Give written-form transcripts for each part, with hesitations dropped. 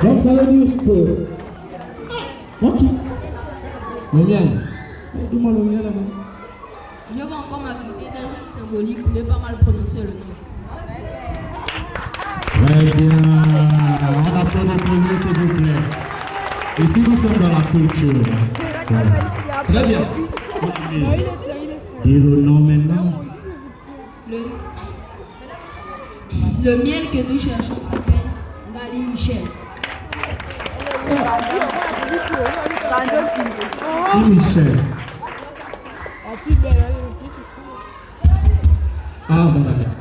Donc ça veut dire que... Ok. Le miel. Dis-moi le miel là-bas. Je vais encore m'acquitter d'un acte symbolique, mais pas mal prononcer le nom. Très bien. On applaudit le premier, s'il vous plaît. Ici, nous sommes dans la culture. Très bien. Dis le nom maintenant. Le miel que nous cherchons s'appelle Gali Michel. Michel. Ah, bon, d'accord.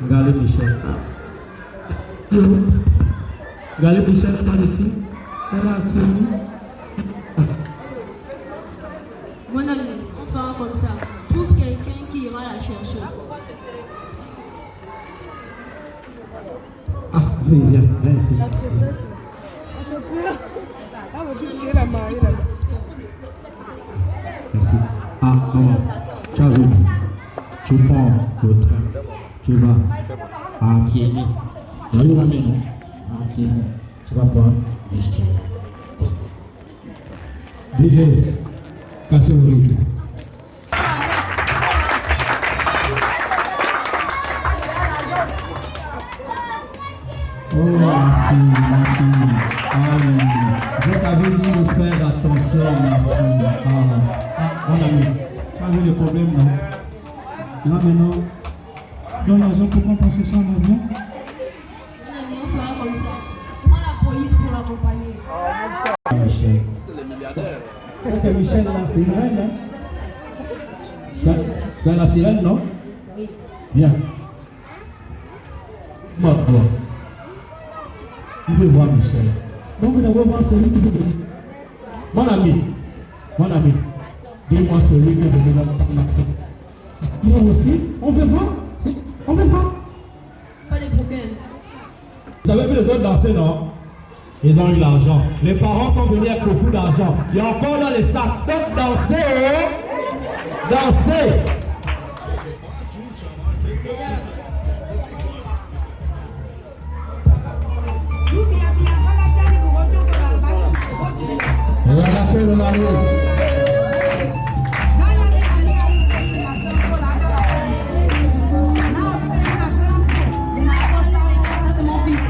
Gali Michel. Gali Michel, par ici. Elle a accueilli. Mon ami, on fera comme ça. Trouve quelqu'un qui ira la chercher. Ah, viens ici. Merci. Ah, non. Tu as vu. Tu prends le train. Tu vas à Kiemi. Là, il va maintenant. À Kiemi. Tu vas prendre les chèques. DJ, cassez le rythme. Oh ma fille. Je t'avais dit de faire attention ma fille. Mon ami, tu as vu le problème non? Là maintenant, dans l'argent pour qu'on passe ça en avion? Mon ami, on fera comme ça. Prends la police pour l'accompagner. Michel. C'est les milliardaires. C'est que Michel là, c'est une reine, hein? Tu as la sirène, non? Oui. Bien. Moi, il veut voir Michel. Donc, vous devez voir celui qui veut venir. Mon ami, dis-moi celui qui veut venir dans la tête. Moi aussi, on veut voir. On veut voir. Pas de problème. Vous avez vu les autres danser, non? Ils ont eu l'argent. Les parents sont venus avec beaucoup d'argent. Il y a encore dans les sacs. Donc, dansez, dansez. Regardez le mari. Ça, c'est mon fils.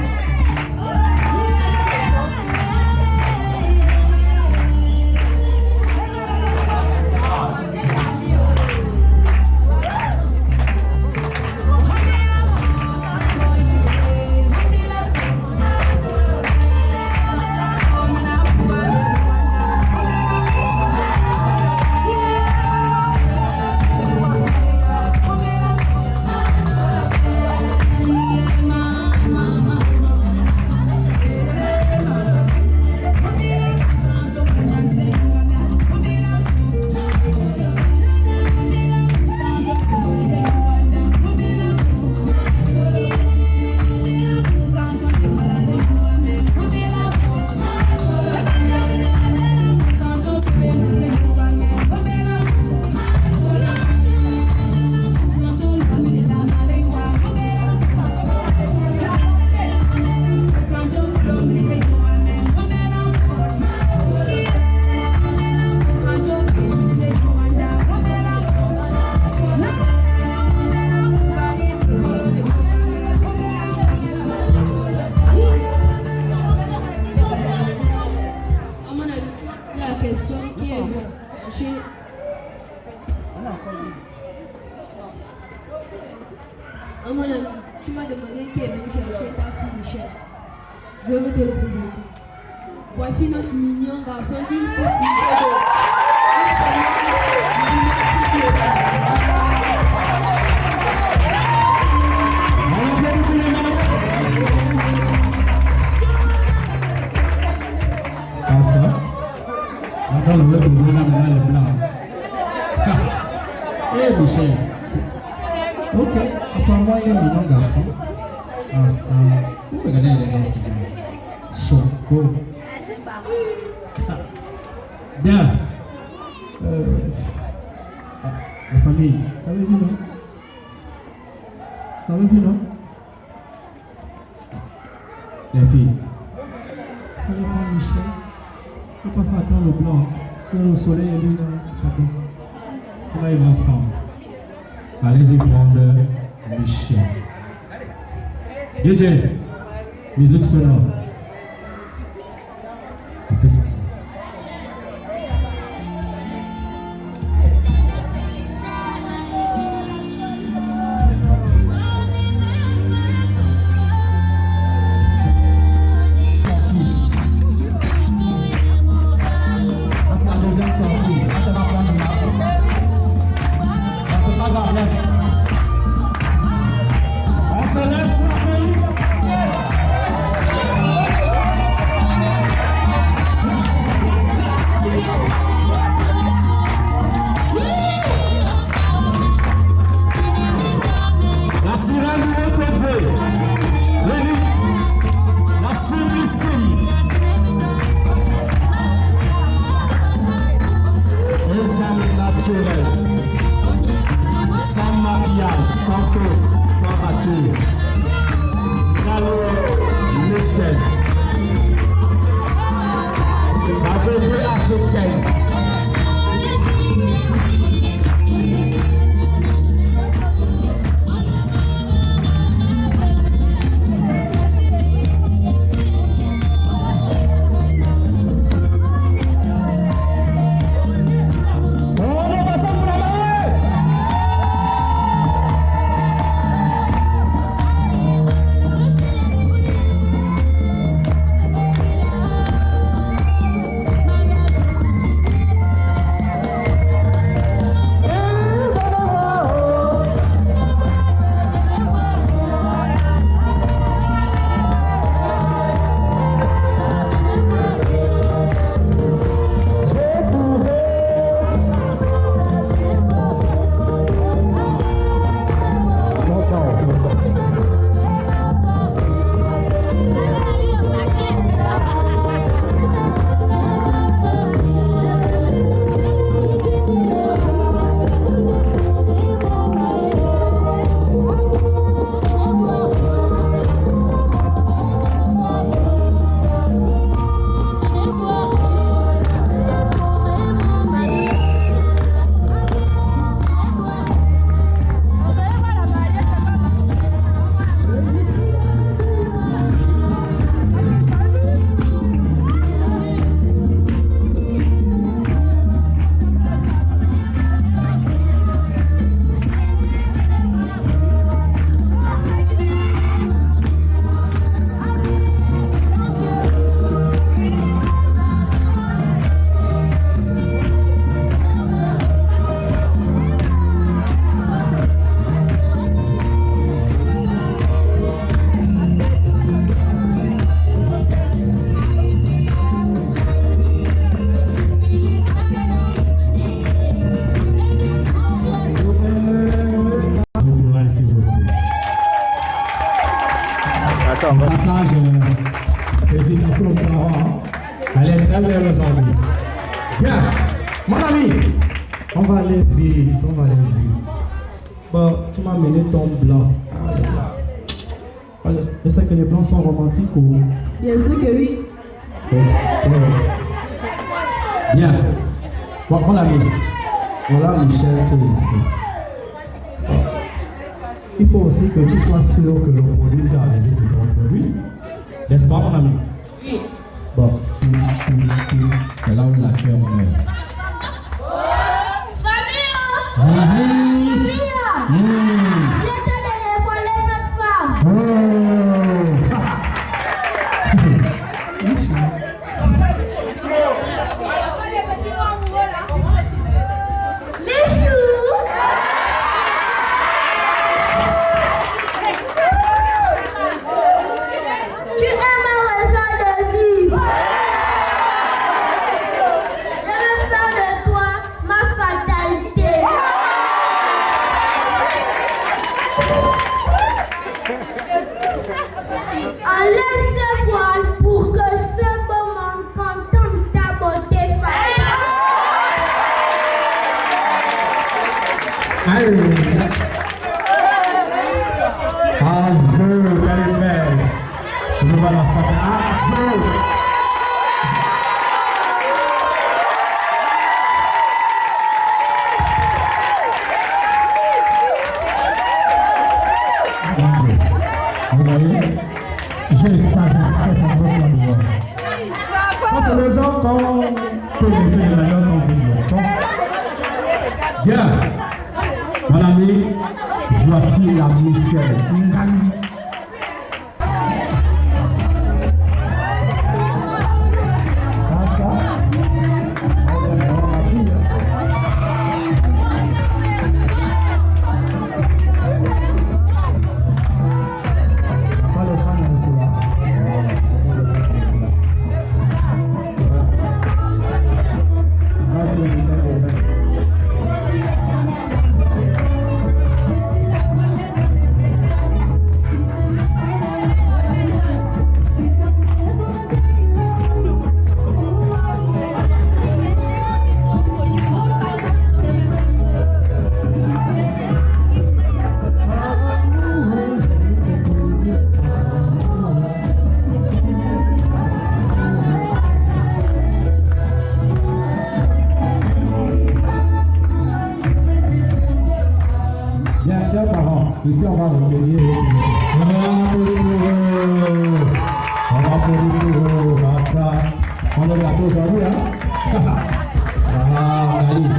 Mon ami, tu m'as demandé qui est venu chercher ta fille Michel. Je vais te le présenter. Voici notre mignon garçon digne fils du Ah ça? Attends, le web de maintenant le blanc. Eh Michel. Ok, apparemment il y a un mignon garçon. Ah ça. Vous regardez les gars, c'est Soko. Bien. La famille, ça veut dire non? Ça va, non? Les filles. Il fallait prendre Michel. Il ne faut pas attendre le blanc. C'est le soleil et lui là, c'est pas bon. C'est là il va femme. Allez-y prendre Michel. DJ, musique sonore. Un peu ça. Sans maquillage, sans faute, sans rature. Calo, Michel. La bébé africaine. Passage, félicitations aux parents. Elle est très belle aujourd'hui. Bien, mon ami, on va aller vite, Bon, tu m'as amené ton blanc. Je sais que les blancs sont romantiques ou... Bien sûr que oui. Bien. Bon, mon ami, voilà Michel qui est ici. Il faut aussi que tu sois sûr que le produit qui est arrivé, c'est ton produit. N'est-ce pas, mon ami? Oui. Bon, c'est là où la terre meurt. Famille! Il était de voler notre femme. Tu es ma raison de vivre. Je veux faire de toi ma fatalité. Enlève ce voile pour que ce beau monde contemple ta beauté fatale. Vous voyez? J'ai ça, je cherche un peu de voir. Ça, c'est les gens qu'on peut les faire de manière qu'on veut. Bien. Mon ami, voici la Michelle Ingali. Chers parents, ici on va recueillir. On va pour basta. On est gâteau aujourd'hui, hein? Allez.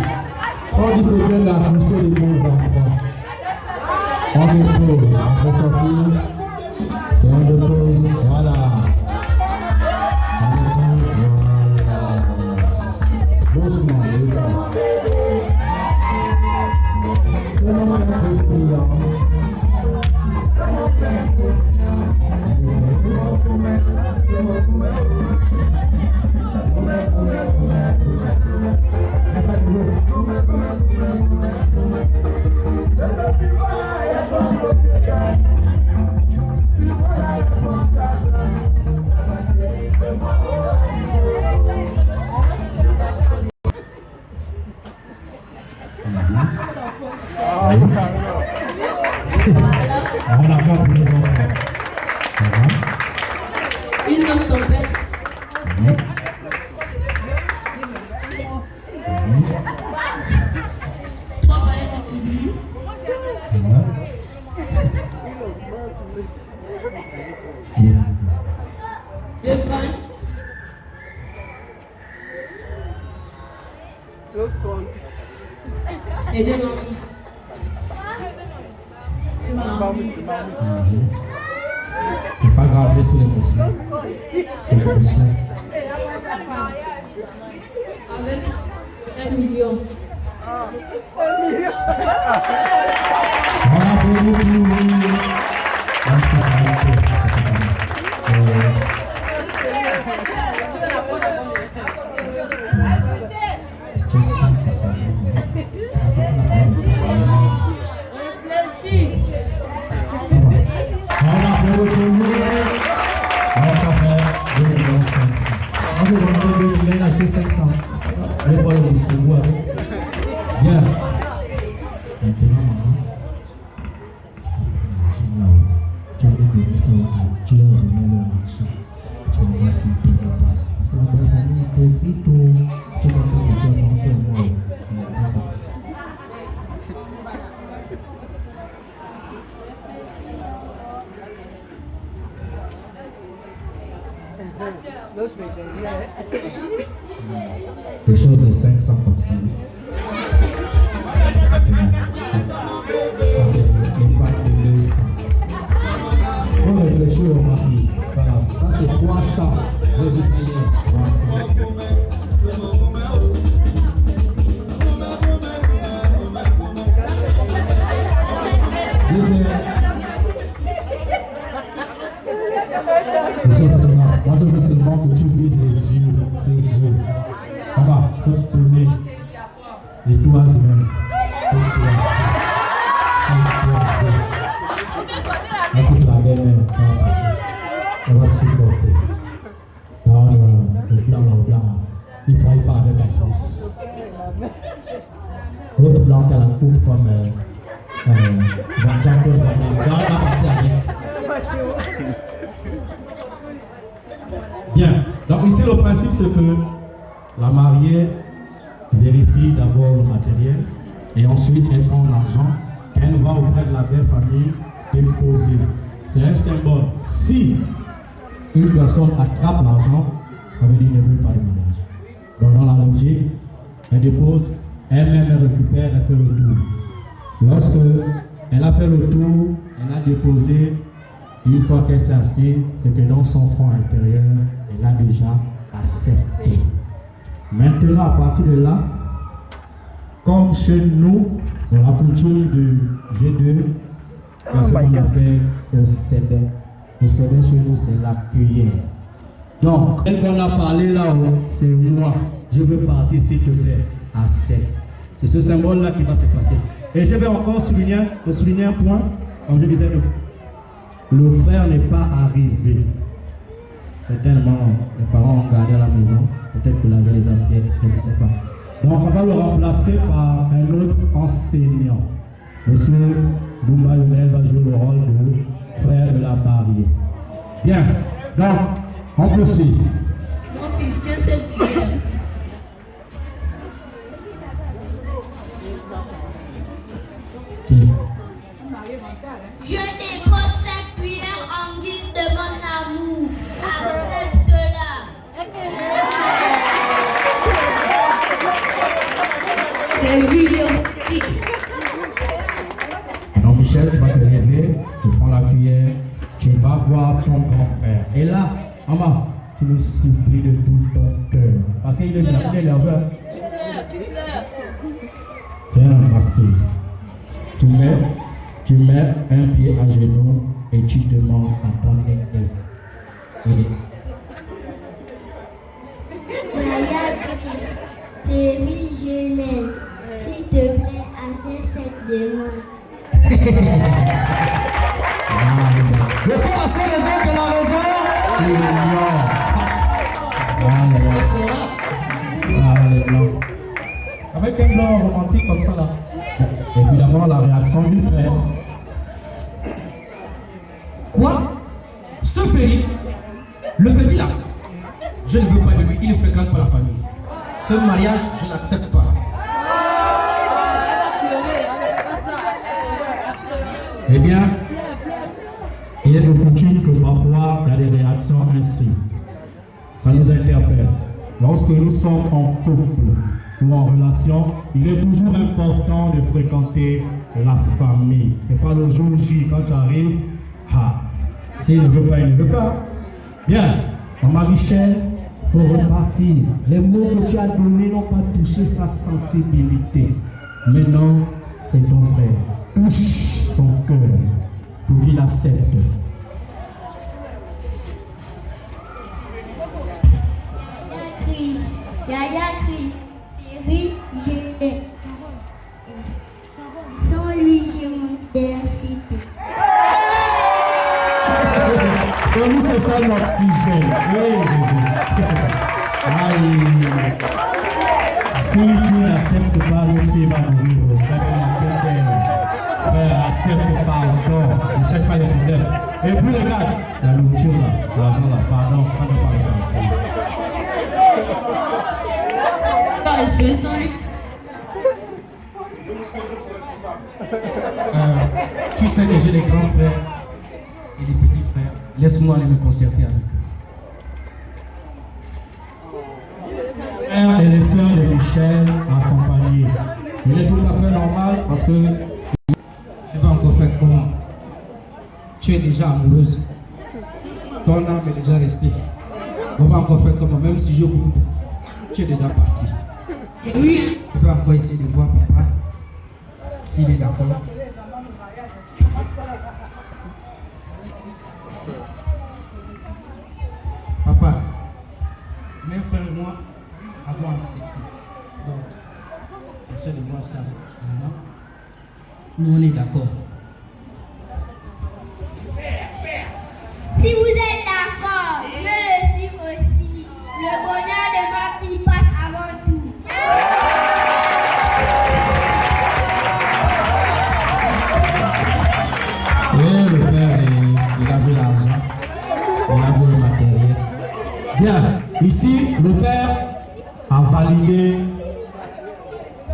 On dit c'est bien la coucher de nos enfants. On dépose, on fait sortir. Et on dépose, voilà. On dépose, voilà. Doucement, les gars. C'est le moment de prière. On a fait pour les enfants. Une lampe tempête. Trois palettes de coulis. Deux pains. Et deux lentilles. C'est pas gravé sur les coussins. Sur les coussins. Avec 1 million. Voilà pour vous. Merci, ça va être. C'est simple, ça. Alors ça fait 2 500. Moi je vais demander 2 000, acheter 500. Je vais voir le second avec. Bien. Maintenant, maman, tu vas les donner ça, tu leur remets leur argent. Tu vas voir s'ils payent ou pas. Parce que la belle famille, hypocrite, tu vas dire que toi, ça va faire moi. Des choses de 500 comme ça. Ça c'est les packs de 200. Faut réfléchir au mari. Voilà. Ça c'est 300. Je dis ça hier. 300. Moi je veux seulement que tu vises ses yeux. Papa, pour tourner les doigts même. Maintenant c'est la belle-mère, ça va passer. Elle va se supporter. Dans le blanc, il ne braille pas avec la force. L'autre blanc qui a la coupe comme Jean-Claude Van Damme. Dans la partie avec. Bien, donc ici le principe c'est que la mariée vérifie d'abord le matériel et ensuite elle prend l'argent, elle va auprès de la belle famille déposer. c'est un symbole. Si une personne attrape l'argent, ça veut dire qu'elle ne veut pas de mariage. Donc dans la logique, elle dépose, elle-même elle récupère, elle fait le tour. Lorsque elle a fait le tour, elle a déposé, une fois qu'elle s'est assise, c'est que dans son fond intérieur, elle a déjà accepté. Maintenant, à partir de là, comme chez nous, dans la coutume de G2, il y a ce qu'on appelle le cédé. Le cédé chez nous, c'est la cuillère. Donc, elle qu'on a parlé là-haut, c'est moi. Je veux partir, s'il te plaît. Accepte. C'est ce symbole-là qui va se passer. Et je vais encore souligner un point. Comme je disais, le frère n'est pas arrivé. Certainement, les parents ont gardé à la maison. Peut-être qu'il avait les assiettes, je ne sais pas. Donc, on va le remplacer par un autre enseignant. Monsieur Boumba Yonel va jouer le rôle de frère de la barrière. Bien. Donc, on poursuit. Mon fils, tiens cette cuillère. Je dépose cette cuillère en guise de mon amour. Accepte-la. C'est vidéotique. Donc Michel, tu vas te lever, tu prends la cuillère, tu vas voir ton grand frère. Et là, maman, tu le supplies de tout ton cœur. Parce qu'il est nerveux. Tiens, ma fille, tu mets un pied à genoux et tu demandes à ton aîné. Maria Chris, Péri, je l'aime. S'il te plaît, accepte cette demande. Le corps a ses raisons que la raison. Avec un blanc romantique comme ça là. Évidemment, la réaction du frère. Quoi? Ce Ferry, le petit là, je ne veux pas de lui, il ne fréquente pas la famille. Ce mariage, je n'accepte pas. Eh bien, il est de coutume que parfois il y a des réactions ainsi. Ça nous interpelle. Lorsque nous sommes en couple ou en relation, il est toujours important de fréquenter la famille. C'est pas le jour J quand tu arrives, s'il ne veut pas, il ne veut pas. Bien, Maman Michel, il faut repartir. Les mots que tu as donnés n'ont pas touché sa sensibilité. Maintenant, c'est ton frère. Touche son cœur pour qu'il accepte. Yaya Chris, Péri, je l'aime. Sans lui, je m'interdite. Pour nous, c'est ça l'oxygène. Oui, Jésus. Aïe. Si tu n'acceptes pas, l'autre fille va mourir. Frère, accepte pardon. Ne cherche pas les problèmes. Et puis regarde, la nourriture là, l'argent là, pardon, ça ne peut pas repartir. Respect sans lui. Tu sais que j'ai des grands frères et des petits frères. Laisse-moi aller me concerter avec eux. Frère et les sœurs de Michel accompagnés. Il est tout à fait normal parce que Je vais encore faire comment? Tu es déjà amoureuse. Ton âme est déjà restée. On va encore faire comment? Même si je boude, tu es déjà parti. Oui. Je vais encore essayer de voir papa s'il est d'accord. Papa, mes frères et moi avons accepté. Donc, essaie de voir ça. Maman, nous on est d'accord. Si vous êtes d'accord, je le suis aussi. Le bonheur de ma fille passe avant tout. et le père, il a vu l'argent, il a vu le matériel. Bien, ici, le père a validé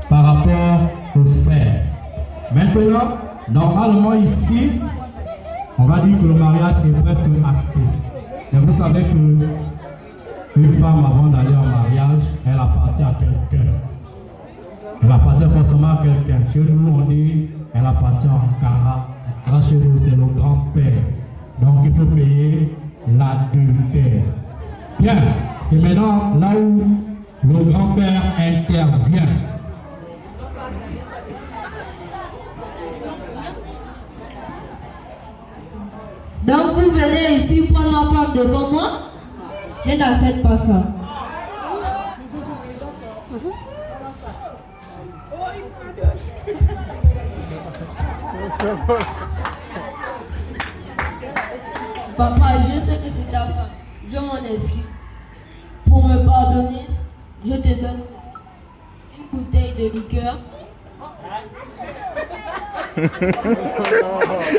par rapport au frère. Maintenant, normalement ici, On va dire que le mariage est presque acté. Mais vous savez que une femme, avant d'aller en mariage, elle appartient à quelqu'un. Elle appartient forcément à quelqu'un. Chez nous, on dit elle appartient en Kara. Là, chez nous, c'est le grand-père. Donc, il faut payer l'adultère. Bien, c'est maintenant là où le grand-père intervient. Donc vous venez ici prendre ma femme devant moi? Je n'accepte pas ça. Papa, je sais que c'est ta femme. Je m'en excuse. Pour me pardonner, je te donne ceci. Une bouteille de liqueur.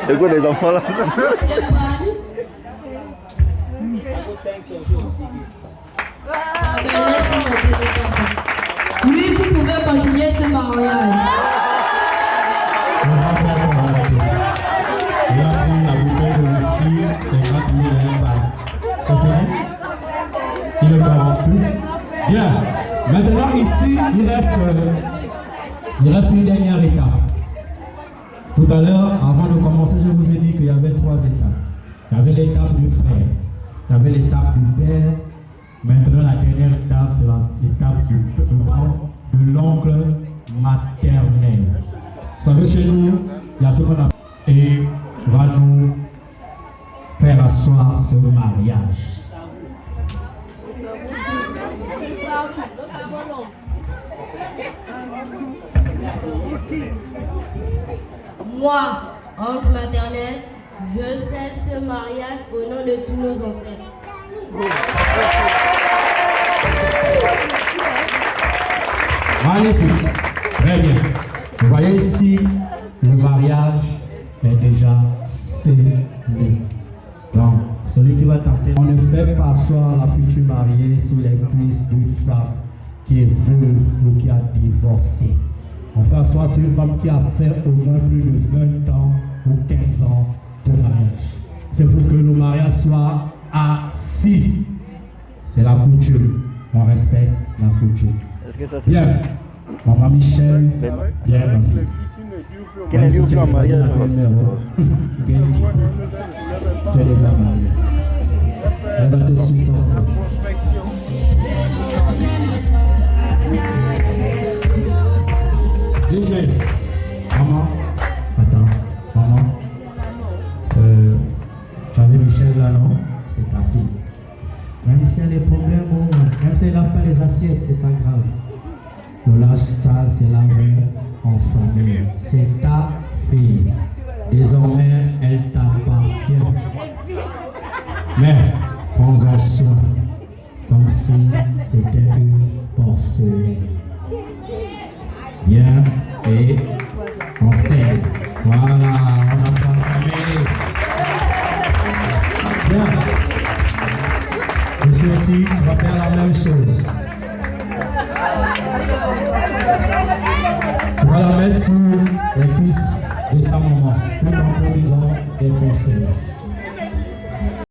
C'est quoi les enfants là? Oui, vous pouvez continuer ce mariage. Il a pris la bouteille de whisky, 50 000 balles. C'est fini? Il est corrompu. Bien. Maintenant, ici, il reste une dernière étape. Tout à l'heure, avant de commencer, je vous ai dit qu'il y avait 3 étapes. Il y avait l'étape du frère, il y avait l'étape du père. Maintenant, la dernière étape, c'est l'étape de l'oncle maternel. Vous savez, chez nous, il y a ce qu'on appelle et va nous faire asseoir ce mariage. Moi, oncle maternel, je scelle ce mariage au nom de tous nos ancêtres. Magnifique. Très bien. Vous voyez ici, le mariage est déjà scellé. Donc, celui qui va tenter, on ne fait pas asseoir la future mariée sur les cuisses d'une femme qui est veuve ou qui a divorcé. On fait asseoir sur une femme qui a fait au moins plus de 20 ans ou 15 ans de mariage. C'est pour que le mariage soit assis. C'est la coutume. On respecte la coutume. Est-ce que ça c'est Bien. Maman Michel, bien ma fille. Quel est le mariage? Tu es déjà marié. Elle va te supporter. DJ, maman, attends, maman, tu avais Michel là, non? C'est ta fille. Même si elle a des problèmes, même si elle ne lave pas les assiettes, c'est pas grave. Le linge sale, c'est lavé en famille. C'est ta fille. Désormais, elle t'appartient. Mais, prends-en soin, comme si c'était une porcelaine. Bien, et on scelle. Voilà, on a parlé. Bien. Ici aussi, tu vas faire la même chose. Tu vas la mettre sur les cuisses de sa maman, tout en produisant des conseils.